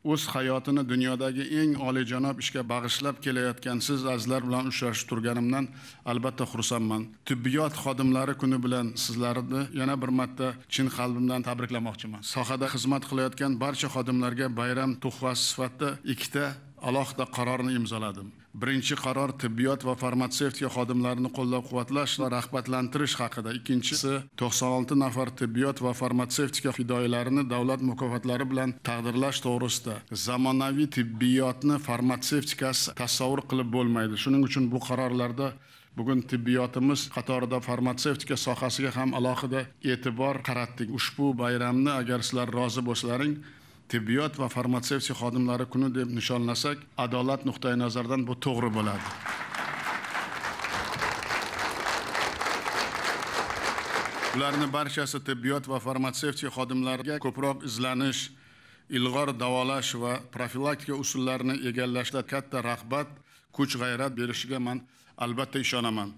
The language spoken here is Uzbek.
o'z hayotini dunyodagi eng oliyjanob ishga bag'ishlab kelayotgan siz azizlar bilan uchrashib turganimdan albatta xursandman. Tibbiyot xodimlari kuni bilan sizlarni yana bir marta chin qalbimdan tabriklamoqchiman. Sohada xizmat qilayotgan barcha xodimlarga bayram tuhfasi sifatida ikkita alohida qarorni imzoladim. Birinchi qaror tibbiyot va farmatsevtika xodimlarini qo'llab-quvvatlash va rag'batlantirish haqida. Ikkinchisi 96 nafar tibbiyot va farmatsevtika fidoyilarini davlat mukofotlari bilan taqdirlash to'g'risida. Zamonaviy tibbiyotni farmatsevtikasi tasavvur qilib bo'lmaydi. Shuning uchun bu qarorlarda bugun tibbiyotimiz qatorida farmatsevtika sohasiga ham alohida e'tibor qaratdik. Ushbu bayramni agar sizlar rozi bo'lsalaring, tibbiyot va farmatsevtika xodimlari kuni deb nishonlasak, adolat nuqtai nazaridan bu to'g'ri bo'ladi. Ularning barchasi tibbiyot va farmatsevtika xodimlariga ko'proq izlanish, ilg'or davolash va profilaktika usullarini egallashda katta rag'bat, kuch-g'ayrat berishiga men albatta ishonaman.